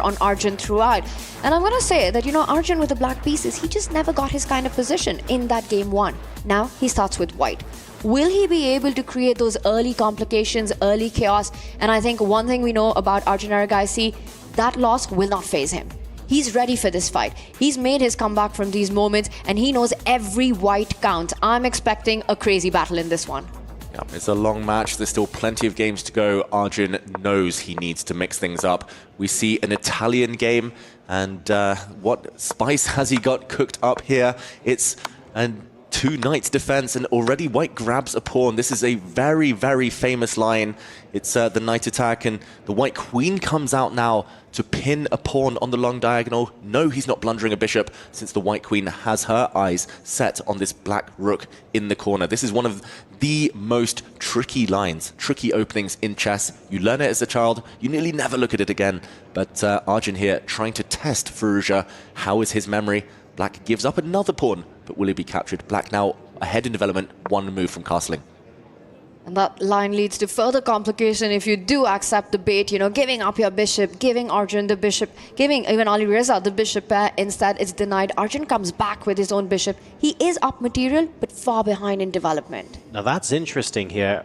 on Arjun throughout. And I'm going to say that, Arjun with the black pieces, he just never got his kind of position in that game one. Now he starts with white. Will he be able to create those early complications, early chaos? And I think one thing we know about Arjun Erigaisi, that loss will not faze him. He's ready for this fight. He's made his comeback from these moments, and he knows every white counts. I'm expecting a crazy battle in this one. Yeah, it's a long match. There's still plenty of games to go. Arjun knows he needs to mix things up. We see an Italian game, and what spice has he got cooked up here? It's a two knights defense, and already white grabs a pawn. This is a very, very famous line. It's the knight attack, and the white queen comes out now to pin a pawn on the long diagonal. No, he's not blundering a bishop, since the white queen has her eyes set on this black rook in the corner. This is one of the most tricky lines, tricky openings in chess. You learn it as a child, you nearly never look at it again. But Arjun here trying to test Firouzja. How is his memory? Black gives up another pawn, but will he be captured? Black now ahead in development, one move from castling. And that line leads to further complication if you do accept the bait, giving up your bishop, giving Arjun the bishop, giving even Alireza the bishop pair. Instead, it's denied. Arjun comes back with his own bishop. He is up material, but far behind in development. Now that's interesting here.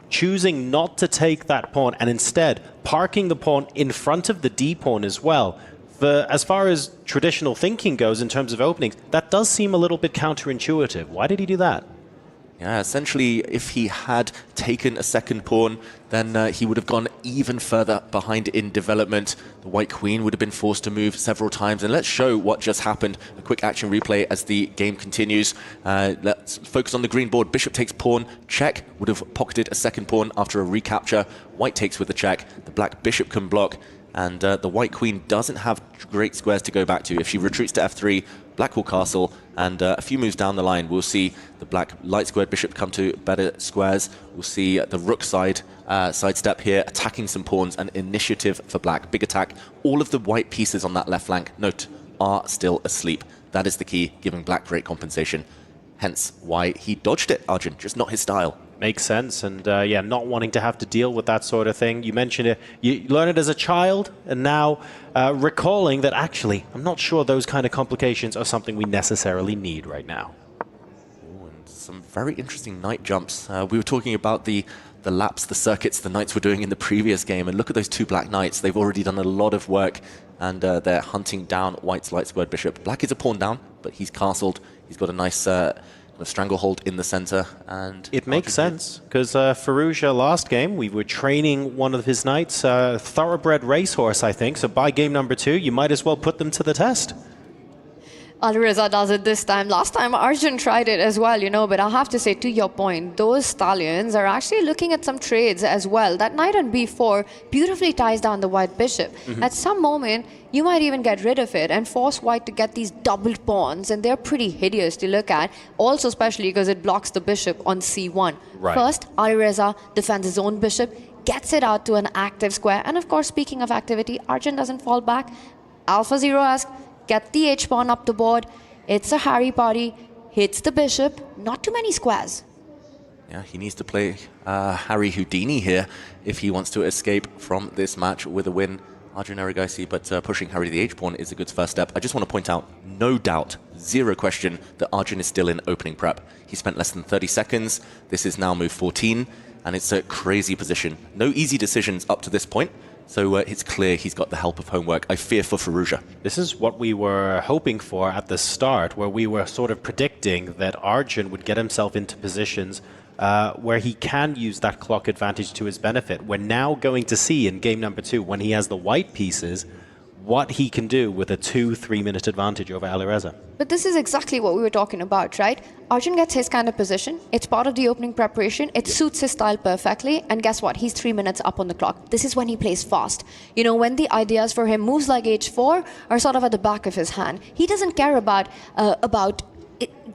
Choosing not to take that pawn and instead parking the pawn in front of the D pawn as well. As far as traditional thinking goes in terms of openings, that does seem a little bit counterintuitive. Why did he do that? Yeah, essentially, if he had taken a second pawn, then he would have gone even further behind in development. The white queen would have been forced to move several times. And let's show what just happened. A quick action replay as the game continues. Let's focus on the green board. Bishop takes pawn. Check. Would have pocketed a second pawn after a recapture. White takes with the check. The black bishop can block. And the white queen doesn't have great squares to go back to. If she retreats to f3, black will castle, and a few moves down the line, we'll see the black light-squared bishop come to better squares. We'll see the rook sidestep here, attacking some pawns, and initiative for black. Big attack. All of the white pieces on that left flank, note, are still asleep. That is the key, giving black great compensation. Hence why he dodged it, Arjun, just not his style. Makes sense, and yeah, not wanting to have to deal with that sort of thing. You mentioned it, you learn it as a child, and now recalling that actually, I'm not sure those kind of complications are something we necessarily need right now. Ooh, and some very interesting knight jumps. We were talking about the laps, the circuits the knights were doing in the previous game, and look at those two black knights. They've already done a lot of work, and they're hunting down white's light-squared bishop. Black is a pawn down, but he's castled. He's got a nice a stranglehold in the center, and it makes sense because Firouzja last game we were training one of his knights, thoroughbred racehorse, I think. So by game number 2, you might as well put them to the test. Alireza does it this time. Last time Arjun tried it as well, but I have to say, to your point, those stallions are actually looking at some trades as well. That knight on b4 beautifully ties down the white bishop. At some moment, you might even get rid of it and force white to get these doubled pawns, and they're pretty hideous to look at. Also, especially because it blocks the bishop on c1. Right. First, Alireza defends his own bishop, gets it out to an active square. And of course, speaking of activity, Arjun doesn't fall back. Alpha Zero-esque. Get the h-pawn up the board. It's a Harry party. Hits the bishop. Not too many squares. Yeah, he needs to play Harry Houdini here if he wants to escape from this match with a win. Arjun Erigaisi, but pushing Harry to the h-pawn is a good first step. I just want to point out, no doubt, zero question, that Arjun is still in opening prep. He spent less than 30 seconds. This is now move 14, and it's a crazy position. No easy decisions up to this point. So it's clear he's got the help of homework. I fear for Firouzja. This is what we were hoping for at the start, where we were sort of predicting that Arjun would get himself into positions where he can use that clock advantage to his benefit. We're now going to see in game number 2, when he has the white pieces, what he can do with a 2-3 minute advantage over Alireza. But this is exactly what we were talking about, right? Arjun gets his kind of position. It's part of the opening preparation. It suits his style perfectly. And guess what? He's 3 minutes up on the clock. This is when he plays fast. When the ideas for him, moves like h4, are sort of at the back of his hand. He doesn't care about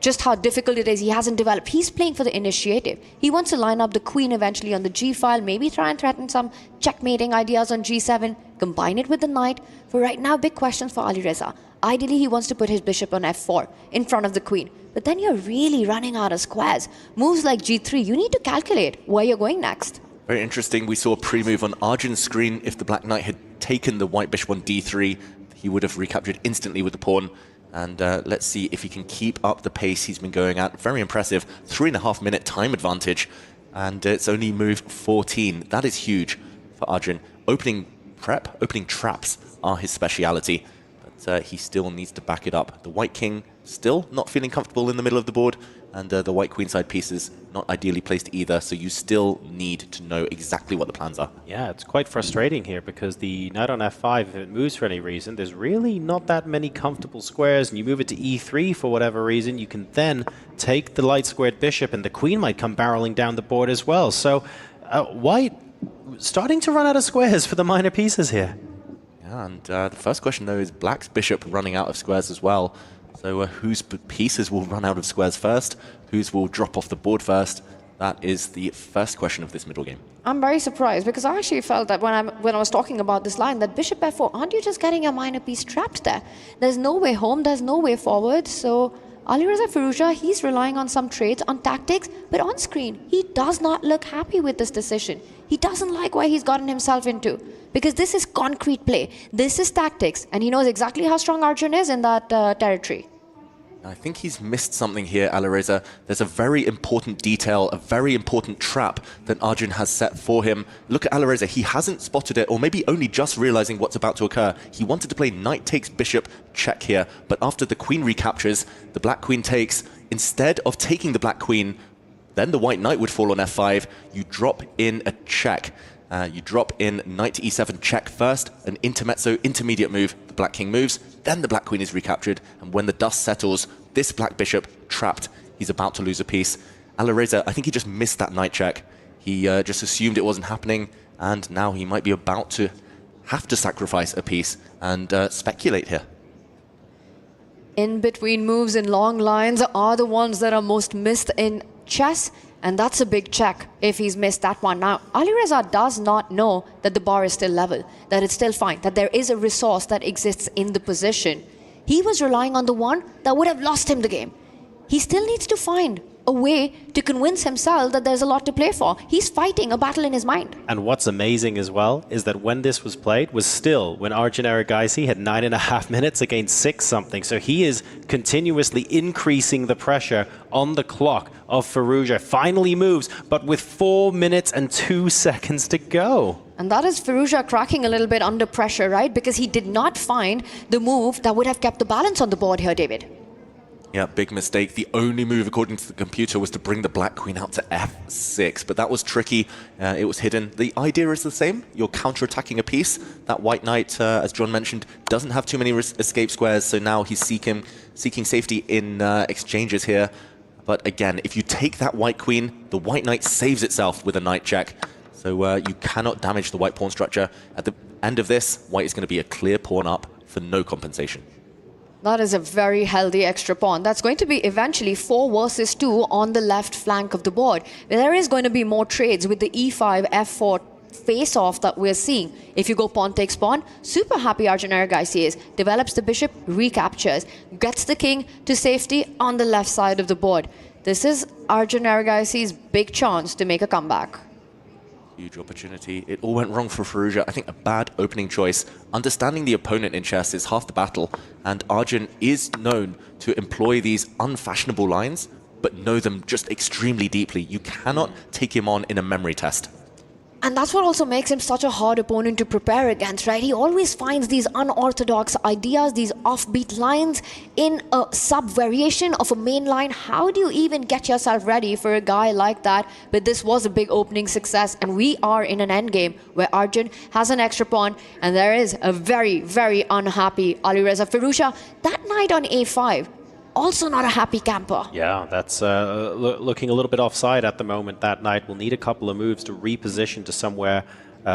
just how difficult it is. He hasn't developed. He's playing for the initiative. He wants to line up the queen eventually on the g file, maybe try and threaten some checkmating ideas on g7, combine it with the knight. For right now, big questions for Alireza. Ideally, he wants to put his bishop on f4 in front of the queen. But then you're really running out of squares. Moves like g3, you need to calculate where you're going next. Very interesting. We saw a pre-move on Arjun's screen. If the black knight had taken the white bishop on d3, he would have recaptured instantly with the pawn. And let's see if he can keep up the pace he's been going at. Very impressive. 3.5-minute time advantage. And it's only move 14. That is huge for Arjun. Opening traps are his speciality. But he still needs to back it up. The white king still not feeling comfortable in the middle of the board. And the white queenside pieces not ideally placed either, so you still need to know exactly what the plans are. Yeah, it's quite frustrating here because the knight on f5, if it moves for any reason, there's really not that many comfortable squares, and you move it to e3 for whatever reason, you can then take the light squared bishop, and the queen might come barreling down the board as well. So white starting to run out of squares for the minor pieces here. Yeah, and the first question, though, is black's bishop running out of squares as well. So whose pieces will run out of squares first? Whose will drop off the board first? That is the first question of this middle game. I'm very surprised because I actually felt that when I was talking about this line, that bishop f4, aren't you just getting a minor piece trapped there? There's no way home, there's no way forward. So Alireza Firouzja, he's relying on some trades, on tactics, but on screen, he does not look happy with this decision. He doesn't like what he's gotten himself into because this is concrete play. This is tactics, and he knows exactly how strong Arjun is in that territory. I think he's missed something here, Alireza. There's a very important detail, a very important trap that Arjun has set for him. Look at Alireza. He hasn't spotted it, or maybe only just realizing what's about to occur. He wanted to play knight takes bishop check here, but after the queen recaptures, the black queen takes. Instead of taking the black queen, then the white knight would fall on f5. You drop in a check. You drop in knight to e7 check first, an intermezzo, intermediate move. The black king moves, then the black queen is recaptured, and when the dust settles, this black bishop trapped. He's about to lose a piece. Alireza, I think he just missed that knight check. He just assumed it wasn't happening, and now he might be about to have to sacrifice a piece and speculate here. In between moves in long lines are the ones that are most missed in chess. And that's a big check if he's missed that one. Now, Alireza does not know that the bar is still level, that it's still fine, that there is a resource that exists in the position. He was relying on the one that would have lost him the game. He still needs to find a way to convince himself that there's a lot to play for. He's fighting a battle in his mind. And what's amazing as well is that when this was played was still when Arjun Erigaisi had 9.5 minutes against 6 something. So he is continuously increasing the pressure on the clock of Firouzja. Finally moves, but with 4 minutes and 2 seconds to go. And that is Firouzja cracking a little bit under pressure, right? Because he did not find the move that would have kept the balance on the board here, David. Yeah, big mistake. The only move, according to the computer, was to bring the black queen out to f6. But that was tricky. It was hidden. The idea is the same. You're counter-attacking a piece. That white knight, as John mentioned, doesn't have too many escape squares. So now he's seeking safety in exchanges here. But again, if you take that white queen, the white knight saves itself with a knight check. So you cannot damage the white pawn structure. At the end of this, white is going to be a clear pawn up for no compensation. That is a very healthy extra pawn. That's going to be eventually 4 versus 2 on the left flank of the board. There is going to be more trades with the e5, f4 face-off that we're seeing. If you go pawn takes pawn, super happy Arjun Erigaisi is. Develops the bishop, recaptures, gets the king to safety on the left side of the board. This is Arjun Erigaisi's big chance to make a comeback. Huge opportunity. It all went wrong for Firouzja. I think a bad opening choice. Understanding the opponent in chess is half the battle, and Arjun is known to employ these unfashionable lines, but know them just extremely deeply. You cannot take him on in a memory test. And that's what also makes him such a hard opponent to prepare against, right? He always finds these unorthodox ideas, these offbeat lines in a sub-variation of a main line. How do you even get yourself ready for a guy like that? But this was a big opening success, and we are in an endgame where Arjun has an extra pawn, and there is a very, very unhappy Alireza Firouzja. That knight on a5, also not a happy camper. Yeah, that's looking a little bit offside at the moment. That knight will need a couple of moves to reposition to somewhere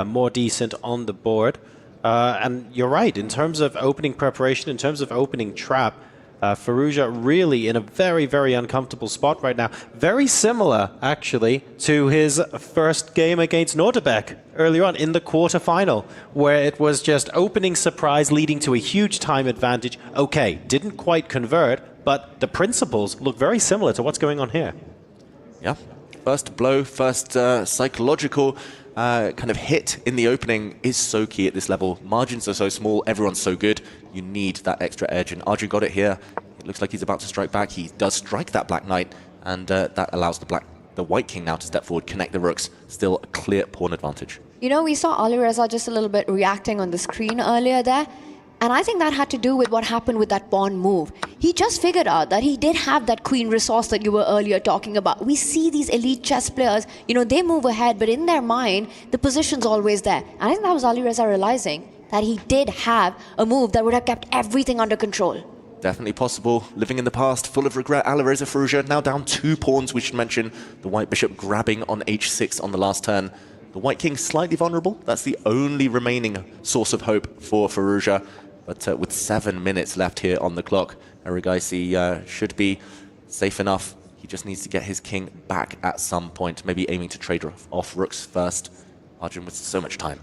more decent on the board. And you're right, in terms of opening preparation, in terms of opening trap, Firouzja really in a very, very uncomfortable spot right now. Very similar, actually, to his first game against Nodirbek earlier on in the quarterfinal, where it was just opening surprise leading to a huge time advantage. Okay, didn't quite convert, but the principles look very similar to what's going on here. Yeah, first blow, first psychological kind of hit in the opening is so key at this level. Margins are so small, everyone's so good. You need that extra edge, and Arjun got it here. It looks like he's about to strike back. He does strike that black knight, and that allows the white king now to step forward, connect the rooks. Still a clear pawn advantage. You know, we saw Alireza just a little bit reacting on the screen earlier there. And I think that had to do with what happened with that pawn move. He just figured out that he did have that queen resource that you were earlier talking about. We see these elite chess players, you know, they move ahead, but in their mind, the position's always there. And I think that was Alireza realizing that he did have a move that would have kept everything under control. Definitely possible. Living in the past, full of regret. Alireza Firouzja now down 2 pawns, we should mention. The white bishop grabbing on h6 on the last turn. The white king slightly vulnerable. That's the only remaining source of hope for Firouzja. But with 7 minutes left here on the clock, Erigaisi should be safe enough. He just needs to get his king back at some point, maybe aiming to trade off rooks first. Arjun with so much time.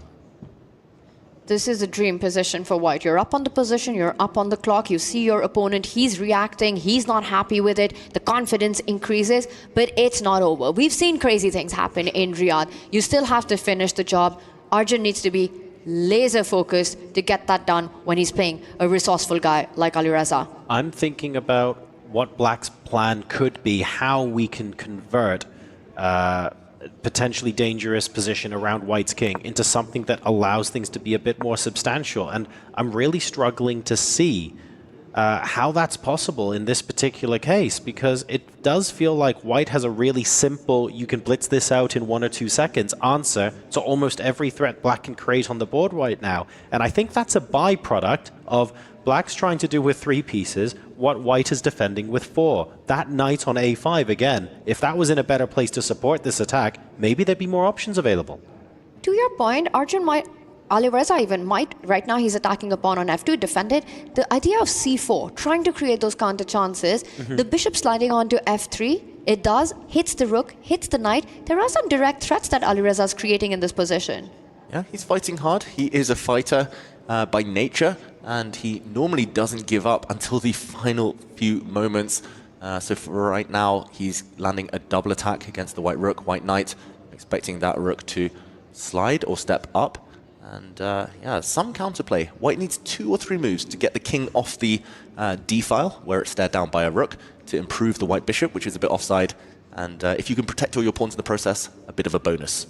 This is a dream position for white. You're up on the position, you're up on the clock, you see your opponent, he's reacting, he's not happy with it, the confidence increases, but it's not over. We've seen crazy things happen in Riyadh. You still have to finish the job. Arjun needs to be laser focused to get that done when he's playing a resourceful guy like Alireza. I'm thinking about what Black's plan could be, how we can convert potentially dangerous position around White's king into something that allows things to be a bit more substantial. And I'm really struggling to see how that's possible in this particular case, because it does feel like White has a really simple, you can blitz this out in 1 or 2 seconds answer to almost every threat Black can create on the board right now. And I think that's a byproduct of Black's trying to do with 3 pieces what White is defending with 4. That knight on a5 again, if that was in a better place to support this attack, maybe there'd be more options available. To your point, Alireza even might, right now he's attacking a pawn on f2, defended. The idea of c4, trying to create those counter chances, the bishop sliding onto f3, it does, hits the rook, hits the knight. There are some direct threats that Alireza is creating in this position. Yeah, he's fighting hard. He is a fighter by nature, and he normally doesn't give up until the final few moments. So for right now, he's landing a double attack against the white rook, white knight, expecting that rook to slide or step up. And yeah, some counterplay. White needs 2 or 3 moves to get the king off the d-file, where it's stared down by a rook, to improve the white bishop, which is a bit offside. And if you can protect all your pawns in the process, a bit of a bonus.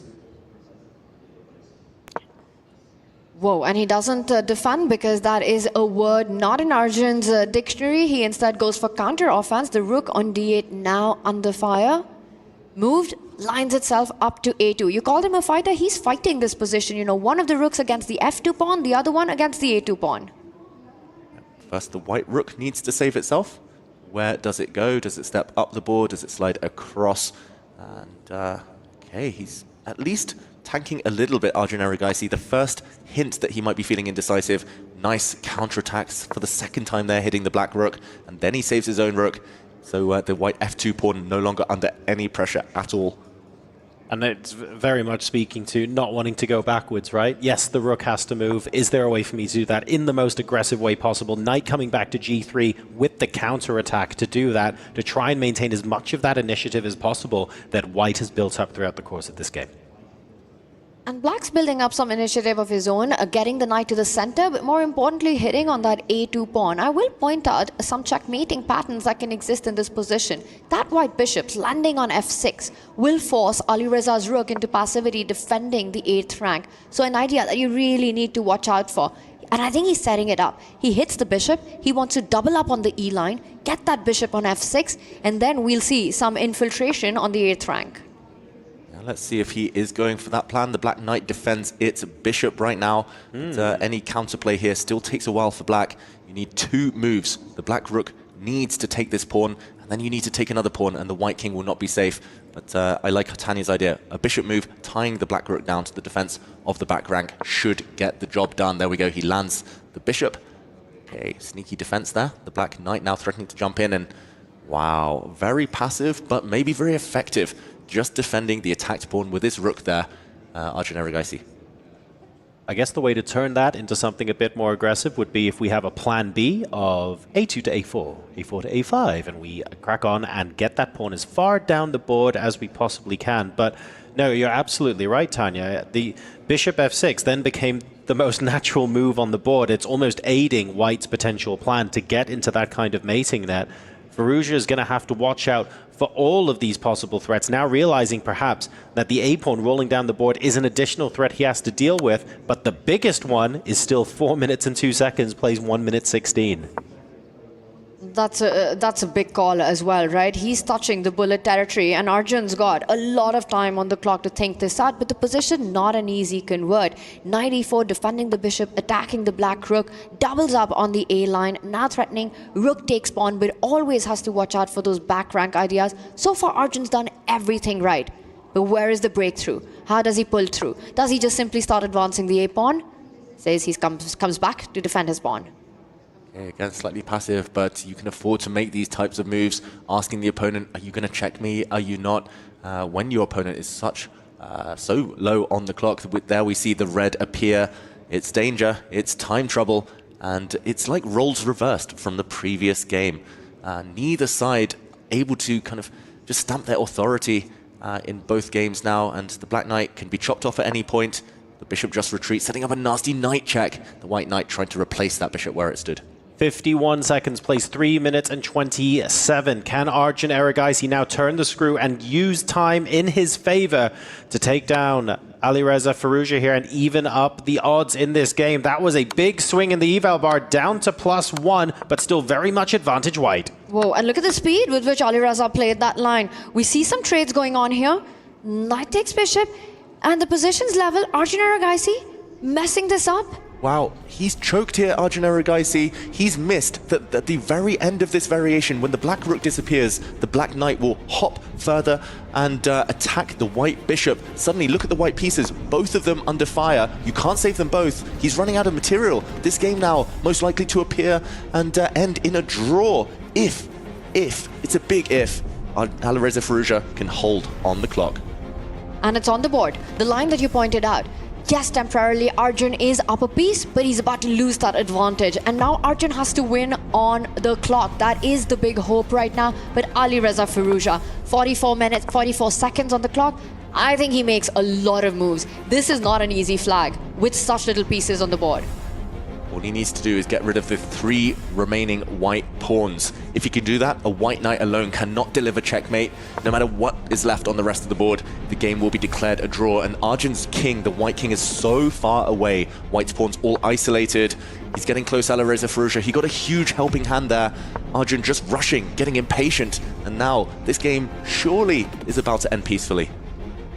Whoa, and he doesn't defend because that is a word not in Arjun's dictionary. He instead goes for counter offense. The rook on d8 now under fire. Moved, lines itself up to a2. You called him a fighter, he's fighting this position. You know, one of the rooks against the f2 pawn, the other one against the a2 pawn. First, the white rook needs to save itself. Where does it go? Does it step up the board? Does it slide across? And, okay, he's at least tanking a little bit, Arjun Erigaisi. The first hint that he might be feeling indecisive. Nice counterattacks for the second time there, hitting the black rook. And then he saves his own rook. So the white f2 pawn no longer under any pressure at all. And it's very much speaking to not wanting to go backwards, right? Yes, the rook has to move. Is there a way for me to do that in the most aggressive way possible? Knight coming back to g3 with the counterattack to do that, to try and maintain as much of that initiative as possible that White has built up throughout the course of this game. And Black's building up some initiative of his own, getting the knight to the center, but more importantly, hitting on that a2 pawn. I will point out some checkmating patterns that can exist in this position. That white bishop's landing on f6 will force Alireza's rook into passivity, defending the 8th rank. So an idea that you really need to watch out for. And I think he's setting it up. He hits the bishop, he wants to double up on the e line, get that bishop on f6, and then we'll see some infiltration on the 8th rank. Let's see if he is going for that plan. The black knight defends its bishop right now. But, any counterplay here still takes a while for black. You need 2 moves. The black rook needs to take this pawn, and then you need to take another pawn, and the white king will not be safe. But I like Tanya's idea. A bishop move, tying the black rook down to the defense of the back rank should get the job done. There we go. He lands the bishop. Okay, sneaky defense there. The black knight now threatening to jump in, and wow, very passive, but maybe very effective. Just defending the attacked pawn with his rook there, Arjun Erigaisi. I guess the way to turn that into something a bit more aggressive would be if we have a plan B of a2 to a4, a4 to a5, and we crack on and get that pawn as far down the board as we possibly can. But No, you're absolutely right, Tanya. The bishop f6 then became the most natural move on the board. It's almost aiding White's potential plan to get into that kind of mating net. Firouzja is going to have to watch out for all of these possible threats, now realizing perhaps that the a-pawn rolling down the board is an additional threat he has to deal with, but the biggest one is still 4 minutes and 2 seconds, plays 1 minute 16. That's a big call as well, right? He's touching the bullet territory, and Arjun's got a lot of time on the clock to think this out, but the position not an easy convert. Knight e4 defending the bishop, attacking the black rook, doubles up on the A line, now threatening rook takes pawn, but always has to watch out for those back rank ideas. So far, Arjun's done everything right. But where is the breakthrough? How does he pull through? Does he just simply start advancing the A pawn? Says he comes back to defend his pawn. Again, slightly passive, but you can afford to make these types of moves, asking the opponent, are you going to check me? Are you not? When your opponent is so low on the clock, there we see the red appear. It's danger, it's time trouble, and it's like roles reversed from the previous game. Neither side able to kind of just stamp their authority in both games now, and the black knight can be chopped off at any point. The bishop just retreats, setting up a nasty knight check. The white knight trying to replace that bishop where it stood. 51 seconds, plays 3 minutes and 27. Can Arjun Erigaisi now turn the screw and use time in his favor to take down Alireza Firouzja here and even up the odds in this game? That was a big swing in the eval bar, down to +1, but still very much advantage White. Whoa, and look at the speed with which Alireza played that line. We see some trades going on here. Knight takes bishop, and the position's level. Arjun Erigaisi messing this up. Wow, he's choked here, Arjun Erigaisi. He's missed that at the very end of this variation, when the black rook disappears, the black knight will hop further and attack the white bishop. Suddenly, look at the white pieces, both of them under fire. You can't save them both. He's running out of material. This game now most likely to appear and end in a draw. If, it's a big if, Alireza Firouzja can hold on the clock. And it's on the board. The line that you pointed out. Yes, temporarily Arjun is up a piece, but he's about to lose that advantage. And now Arjun has to win on the clock. That is the big hope right now. But Alireza Firouzja, 44 minutes, 44 seconds on the clock. I think he makes a lot of moves. This is not an easy flag with such little pieces on the board. All he needs to do is get rid of the 3 remaining white pawns. If he can do that, a white knight alone cannot deliver checkmate. No matter what is left on the rest of the board, the game will be declared a draw. And Arjun's king, the white king, is so far away. White's pawns all isolated. He's getting close, Alireza Firouzja. He got a huge helping hand there. Arjun just rushing, getting impatient. And now this game surely is about to end peacefully.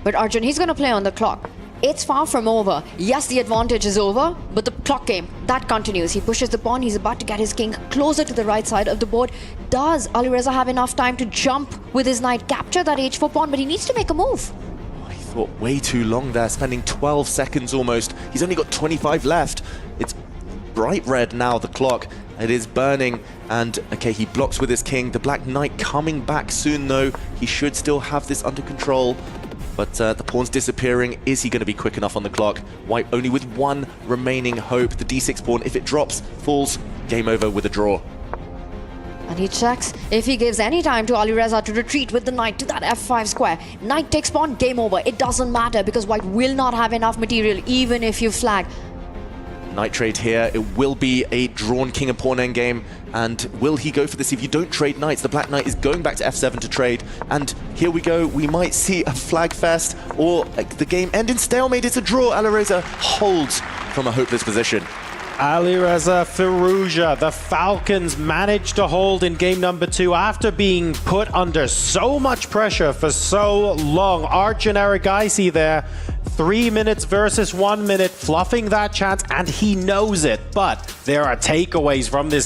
But Arjun, he's going to play on the clock. It's far from over. Yes, the advantage is over, but the clock game, that continues. He pushes the pawn. He's about to get his king closer to the right side of the board. Does Alireza have enough time to jump with his knight, capture that h4 pawn, but he needs to make a move. He thought way too long there, spending 12 seconds almost. He's only got 25 left. It's bright red now, the clock. It is burning, and okay, he blocks with his king. The black knight coming back soon, though. He should still have this under control. But the pawn's disappearing. Is he going to be quick enough on the clock? White only with 1 remaining hope. The d6 pawn, if it drops, falls. Game over with a draw. And he checks. If he gives any time to Alireza to retreat with the knight to that f5 square, knight takes pawn, game over. It doesn't matter because White will not have enough material even if you flag. Knight trade here. It will be a drawn king and pawn endgame. And will he go for this? If you don't trade knights, the black knight is going back to f7 to trade. And here we go. We might see a flag fest or the game end in stalemate. It's a draw. Alireza holds from a hopeless position. Alireza Firouzja, the Falcons managed to hold in game number 2 after being put under so much pressure for so long. Arjun Erigaisi there, 3 minutes versus 1 minute, fluffing that chance, and he knows it. But there are takeaways from this